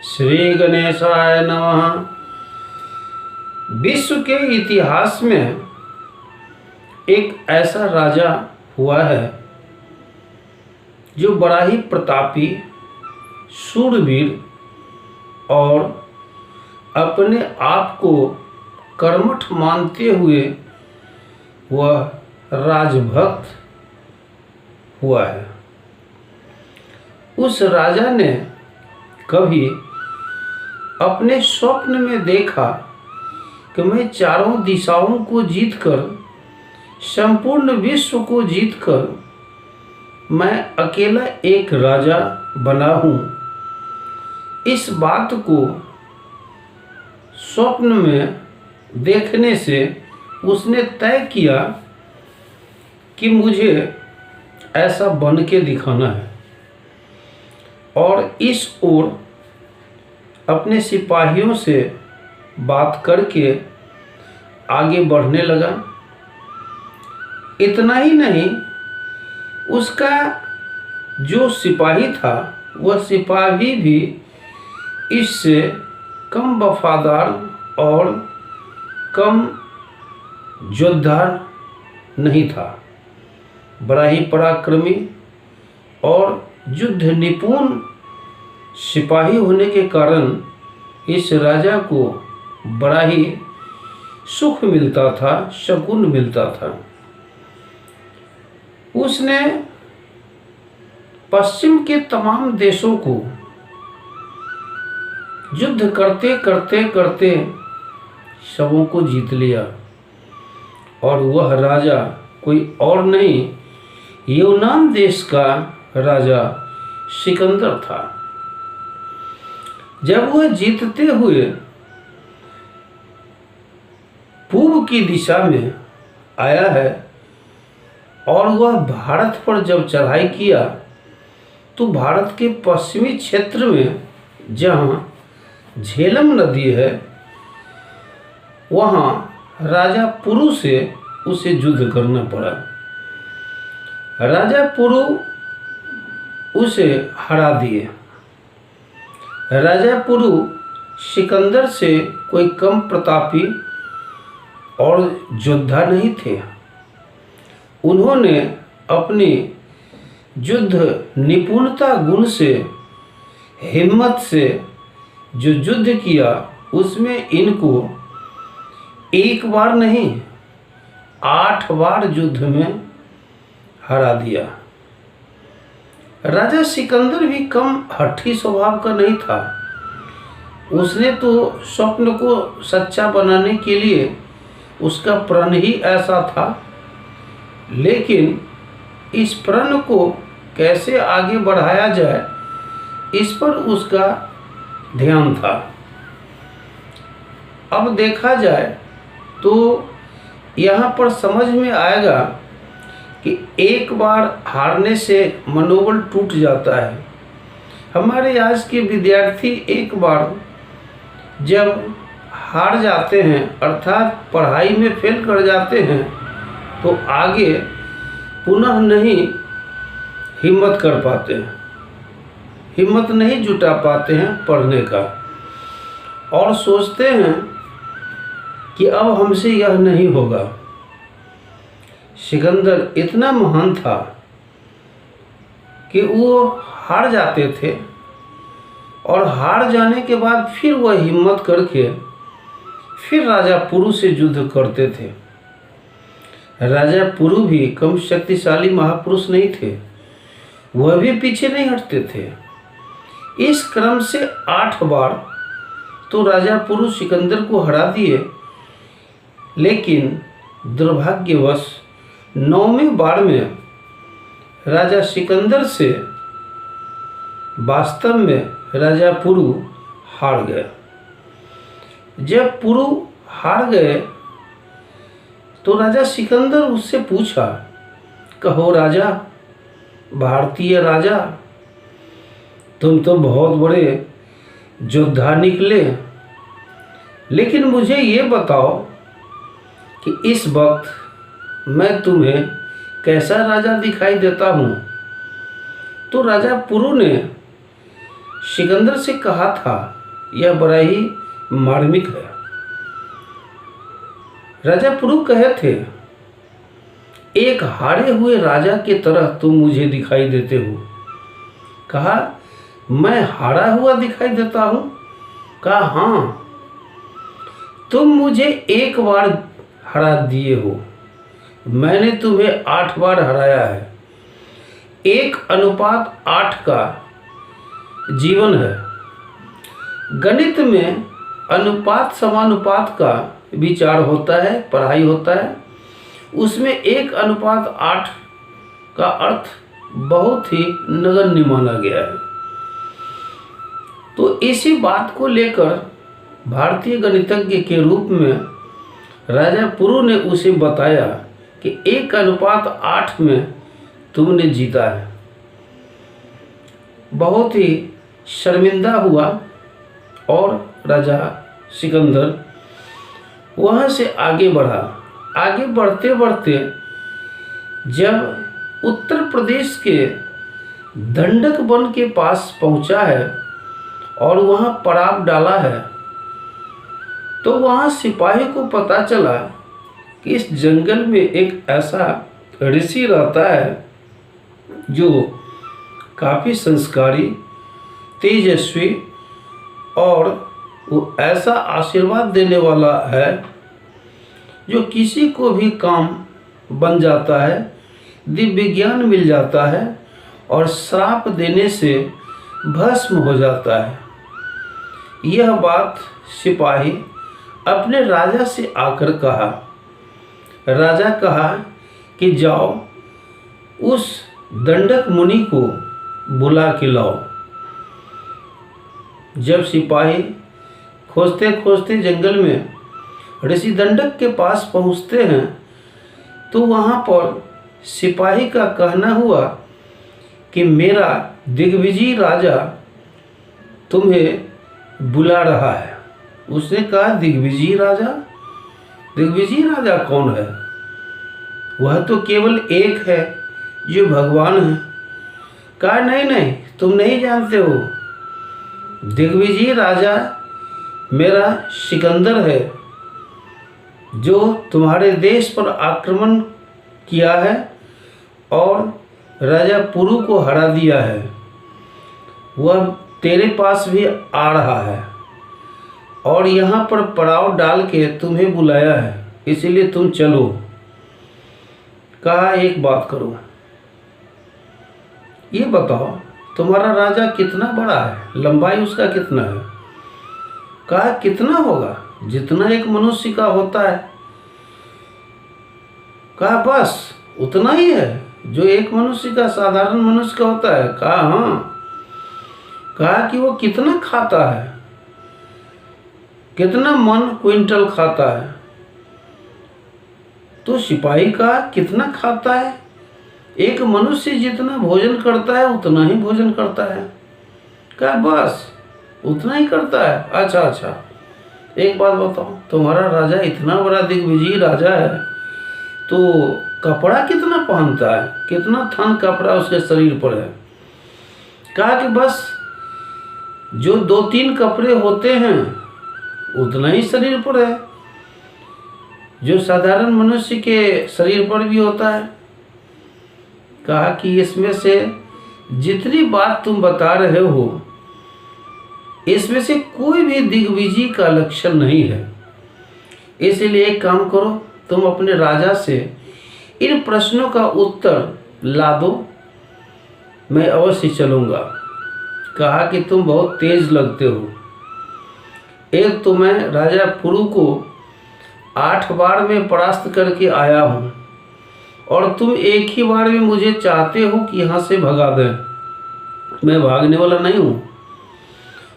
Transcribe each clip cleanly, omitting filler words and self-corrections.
श्री गणेशाय नमः। विश्व के इतिहास में एक ऐसा राजा हुआ है जो बड़ा ही प्रतापी, शूरवीर और अपने आप को कर्मठ मानते हुए वह राजभक्त हुआ है। उस राजा ने कभी अपने स्वप्न में देखा कि मैं चारों दिशाओं को जीतकर, संपूर्ण विश्व को जीतकर मैं अकेला एक राजा बना हूँ। इस बात को स्वप्न में देखने से उसने तय किया कि मुझे ऐसा बन के दिखाना है, और इस ओर अपने सिपाहियों से बात करके आगे बढ़ने लगा। इतना ही नहीं, उसका जो सिपाही था वह सिपाही भी इससे कम वफादार और कम योद्धा नहीं था। बड़ा ही पराक्रमी और युद्ध निपुण सिपाही होने के कारण इस राजा को बड़ा ही सुख मिलता था, शकुन मिलता था। उसने पश्चिम के तमाम देशों को युद्ध करते करते करते सबों को जीत लिया, और वह राजा कोई और नहीं, यूनान देश का राजा सिकंदर था। जब वह जीतते हुए पूर्व की दिशा में आया है और वह भारत पर जब चढ़ाई किया, तो भारत के पश्चिमी क्षेत्र में जहाँ झेलम नदी है, वहाँ राजा पुरु से उसे युद्ध करना पड़ा। राजा पुरु उसे हरा दिए। राजा पुरु सिकंदर से कोई कम प्रतापी और योद्धा नहीं थे। उन्होंने अपनी युद्ध निपुणता गुण से, हिम्मत से जो युद्ध किया, उसमें इनको एक बार नहीं 8 बार युद्ध में हरा दिया। राजा सिकंदर भी कम हठी स्वभाव का नहीं था। उसने तो स्वप्न को सच्चा बनाने के लिए उसका प्रण ही ऐसा था, लेकिन इस प्रण को कैसे आगे बढ़ाया जाए, इस पर उसका ध्यान था। अब देखा जाए तो यहाँ पर समझ में आएगा कि एक बार हारने से मनोबल टूट जाता है। हमारे आज के विद्यार्थी एक बार जब हार जाते हैं, अर्थात पढ़ाई में फेल कर जाते हैं, तो आगे पुनः नहीं हिम्मत कर पाते हैं, हिम्मत नहीं जुटा पाते हैं पढ़ने का, और सोचते हैं कि अब हमसे यह नहीं होगा। सिकंदर इतना महान था कि वो हार जाते थे, और हार जाने के बाद फिर वह हिम्मत करके फिर राजा पुरु से युद्ध करते थे। राजा पुरु भी कम शक्तिशाली महापुरुष नहीं थे, वह भी पीछे नहीं हटते थे। इस क्रम से 8 बार तो राजा पुरु सिकंदर को हरा दिए, लेकिन दुर्भाग्यवश 9वें बार में राजा सिकंदर से वास्तव में राजा पुरु हार गए। जब पुरु हार गए तो राजा सिकंदर उससे पूछा, कहो राजा, भारतीय राजा, तुम तो बहुत बड़े योद्धा निकले, लेकिन मुझे ये बताओ कि इस वक्त मैं तुम्हें कैसा राजा दिखाई देता हूँ। तो राजा पुरु ने सिकंदर से कहा था, यह बड़ा ही मार्मिक है। राजा पुरु कहे थे, एक हारे हुए राजा की तरह तुम मुझे दिखाई देते हो। कहा, मैं हारा हुआ दिखाई देता हूं? कहा, हाँ, तुम मुझे 1 बार हरा दिए हो, मैंने तुम्हें 8 बार हराया है। 1:8 का जीवन है। गणित में अनुपात समानुपात का विचार होता है, पढ़ाई होता है। उसमें 1:8 का अर्थ बहुत ही नगण्य माना गया है। तो इसी बात को लेकर भारतीय गणितज्ञ के रूप में राजा पुरु ने उसे बताया कि 1:8 में तुमने जीता है। बहुत ही शर्मिंदा हुआ और राजा सिकंदर वहाँ से आगे बढ़ा। आगे बढ़ते बढ़ते जब उत्तर प्रदेश के दंडक वन के पास पहुँचा है और वहाँ पड़ाव डाला है, तो वहाँ सिपाही को पता चला कि इस जंगल में एक ऐसा ऋषि रहता है जो काफ़ी संस्कारी, तेजस्वी और वो ऐसा आशीर्वाद देने वाला है जो किसी को भी काम बन जाता है, दिव्य ज्ञान मिल जाता है और श्राप देने से भस्म हो जाता है। यह बात सिपाही अपने राजा से आकर कहा। राजा कहा कि जाओ उस दंडक मुनि को बुला के लाओ। जब सिपाही खोजते खोजते जंगल में ऋषि दंडक के पास पहुंचते हैं तो वहां पर सिपाही का कहना हुआ कि मेरा दिग्विजय राजा तुम्हें बुला रहा है। उसने कहा, दिग्विजय राजा? दिग्विजय राजा कौन है? वह तो केवल एक है जो भगवान है। कहा, नहीं नहीं, तुम नहीं जानते हो। दिग्विजय राजा मेरा सिकंदर है जो तुम्हारे देश पर आक्रमण किया है और राजा पुरु को हरा दिया है। वह तेरे पास भी आ रहा है और यहाँ पर पड़ाव डाल के तुम्हें बुलाया है, इसीलिए तुम चलो। कहा, एक बात करो, ये बताओ तुम्हारा राजा कितना बड़ा है, लंबाई उसका कितना है? कहा, कितना होगा? जितना एक मनुष्य का होता है। कहा, बस उतना ही है जो एक मनुष्य का, साधारण मनुष्य का होता है? कहा, हाँ। कहा कि वो कितना खाता है? कितना मन क्विंटल खाता है? तो सिपाही का कितना खाता है? एक मनुष्य जितना भोजन करता है उतना ही भोजन करता है। कहा, बस उतना ही करता है। अच्छा अच्छा, एक बात बताओ, तुम्हारा राजा इतना बड़ा दिग्विजयी राजा है तो कपड़ा कितना पहनता है? कितना थन कपड़ा उसके शरीर पर है? कहा कि बस जो 2-3 कपड़े होते हैं उतना ही शरीर पर है, जो साधारण मनुष्य के शरीर पर भी होता है। कहा कि इसमें से जितनी बात तुम बता रहे हो इसमें से कोई भी दिग्विजय का लक्षण नहीं है। इसलिए एक काम करो, तुम अपने राजा से इन प्रश्नों का उत्तर ला दो, मैं अवश्य चलूँगा। कहा कि तुम बहुत तेज लगते हो। एक तो मैं राजा पुरु को 8 बार में परास्त करके आया हूँ और तुम एक ही बार में मुझे चाहते हो कि यहाँ से भगा दें। मैं भागने वाला नहीं हूँ,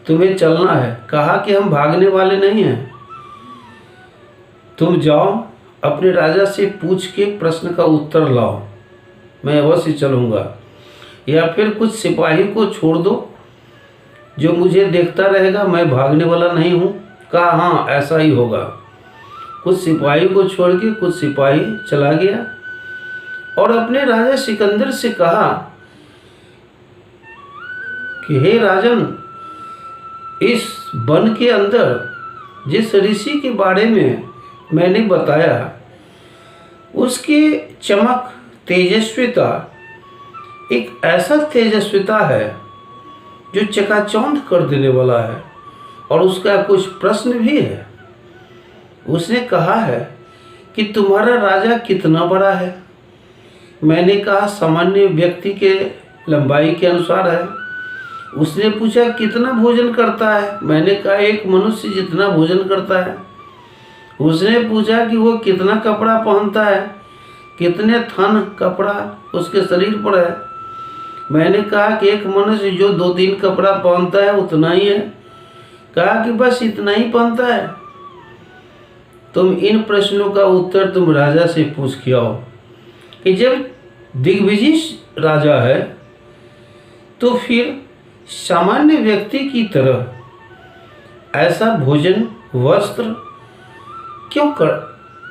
तुम्हें चलना है। कहा कि हम भागने वाले नहीं हैं, तुम जाओ अपने राजा से पूछ के प्रश्न का उत्तर लाओ, मैं अवश्य चलूँगा। या फिर कुछ सिपाही को छोड़ दो जो मुझे देखता रहेगा, मैं भागने वाला नहीं हूँ। कहा, हाँ ऐसा ही होगा। कुछ सिपाही को छोड़ के कुछ सिपाही चला गया और अपने राजा सिकंदर से कहा कि हे राजन, इस वन के अंदर जिस ऋषि के बारे में मैंने बताया, उसकी चमक, तेजस्विता एक ऐसा तेजस्विता है जो चकाचौंध कर देने वाला है। और उसका कुछ प्रश्न भी है। उसने कहा है कि तुम्हारा राजा कितना बड़ा है? मैंने कहा सामान्य व्यक्ति के लंबाई के अनुसार है। उसने पूछा कितना भोजन करता है? मैंने कहा एक मनुष्य जितना भोजन करता है। उसने पूछा कि वो कितना कपड़ा पहनता है, कितने थन कपड़ा उसके शरीर पर है? मैंने कहा कि एक मनुष्य जो 2-3 कपड़ा पहनता है उतना ही है। कहा कि बस इतना ही पहनता है। तुम इन प्रश्नों का उत्तर तुम राजा से पूछ के आओ कि जब दिग्विजय राजा है तो फिर सामान्य व्यक्ति की तरह ऐसा भोजन, वस्त्र क्यों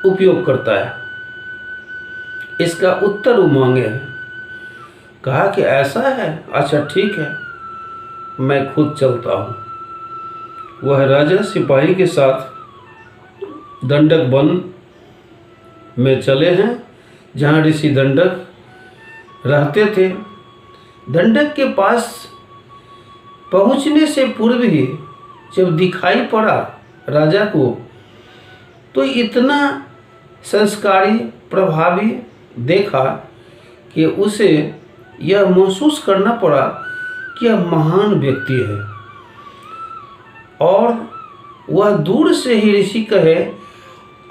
उपयोग करता है? इसका उत्तर वो मांगे। कहा कि ऐसा है, अच्छा ठीक है, मैं खुद चलता हूँ। वह राजा सिपाही के साथ दंडक वन में चले हैं जहाँ ऋषि दंडक रहते थे। दंडक के पास पहुँचने से पूर्व ही जब दिखाई पड़ा राजा को तो इतना संस्कारी, प्रभावी देखा कि उसे यह महसूस करना पड़ा कि यह महान व्यक्ति है। और वह दूर से ही ऋषि कहे,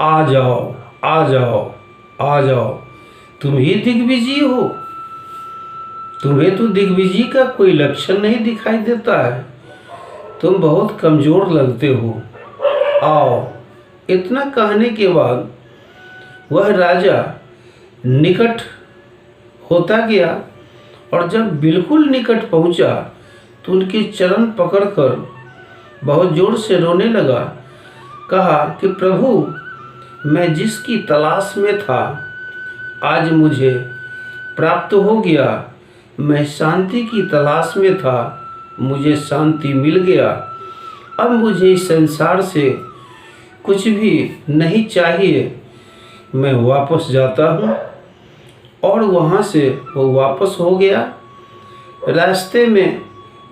आ जाओ, आ जाओ, आ जाओ, तुम ही दिग्विजय हो। तुम्हें तो दिग्विजय का कोई लक्षण नहीं दिखाई देता है, तुम बहुत कमज़ोर लगते हो, आओ। इतना कहने के बाद वह राजा निकट होता गया और जब बिल्कुल निकट पहुंचा तो उनके चरण पकड़कर बहुत जोर से रोने लगा। कहा कि प्रभु, मैं जिसकी तलाश में था आज मुझे प्राप्त हो गया। मैं शांति की तलाश में था, मुझे शांति मिल गया। अब मुझे इस संसार से कुछ भी नहीं चाहिए, मैं वापस जाता हूँ। और वहाँ से वो वापस हो गया। रास्ते में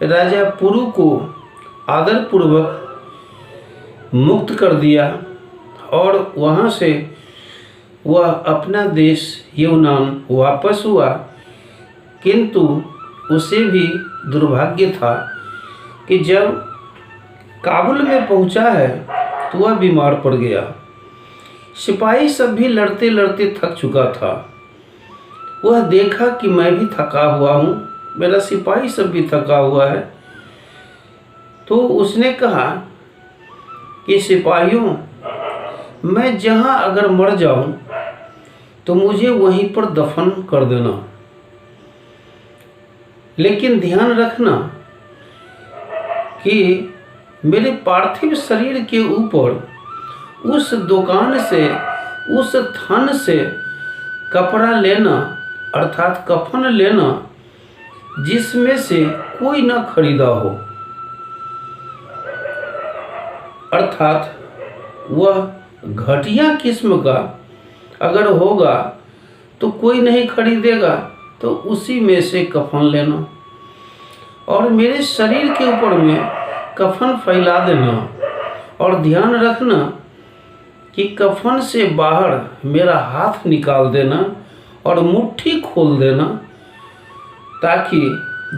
राजा पुरु को आदरपूर्वक मुक्त कर दिया और वहाँ से वह अपना देश यूनान वापस हुआ। किंतु उसे भी दुर्भाग्य था कि जब काबुल में पहुँचा है तो वह बीमार पड़ गया। सिपाही सब भी लड़ते लड़ते थक चुका था। वह देखा कि मैं भी थका हुआ हूँ, मेरा सिपाही सब भी थका हुआ है। तो उसने कहा कि सिपाहियों, मैं जहाँ अगर मर जाऊँ तो मुझे वहीं पर दफन कर देना, लेकिन ध्यान रखना कि मेरे पार्थिव शरीर के ऊपर उस दुकान से, उस थन से कपड़ा लेना अर्थात कफन लेना जिसमें से कोई न खरीदा हो, अर्थात वह घटिया किस्म का अगर होगा तो कोई नहीं खरीदेगा, तो उसी में से कफन लेना और मेरे शरीर के ऊपर में कफन फैला देना। और ध्यान रखना कि कफन से बाहर मेरा हाथ निकाल देना और मुट्ठी खोल देना, ताकि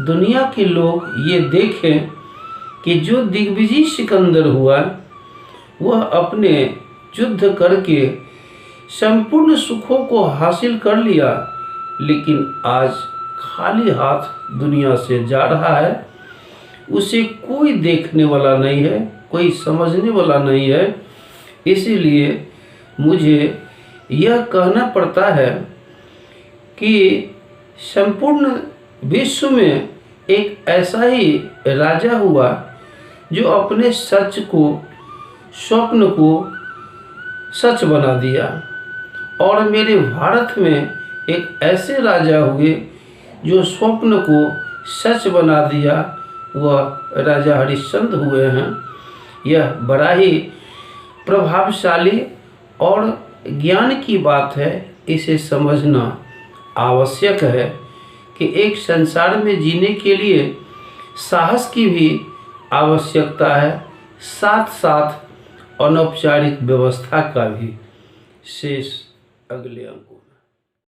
दुनिया के लोग ये देखें कि जो दिग्विजय सिकंदर हुआ वह अपने युद्ध करके संपूर्ण सुखों को हासिल कर लिया, लेकिन आज खाली हाथ दुनिया से जा रहा है। उसे कोई देखने वाला नहीं है, कोई समझने वाला नहीं है। इसीलिए मुझे यह कहना पड़ता है कि संपूर्ण विश्व में एक ऐसा ही राजा हुआ जो अपने सच को, स्वप्न को सच बना दिया। और मेरे भारत में एक ऐसे राजा हुए जो स्वप्न को सच बना दिया वह राजा हरिश्चंद्र हुए हैं। यह बड़ा ही प्रभावशाली और ज्ञान की बात है। इसे समझना आवश्यक है कि एक संसार में जीने के लिए साहस की भी आवश्यकता है, साथ साथ अनौपचारिक व्यवस्था का भी। शेष अगले अंक।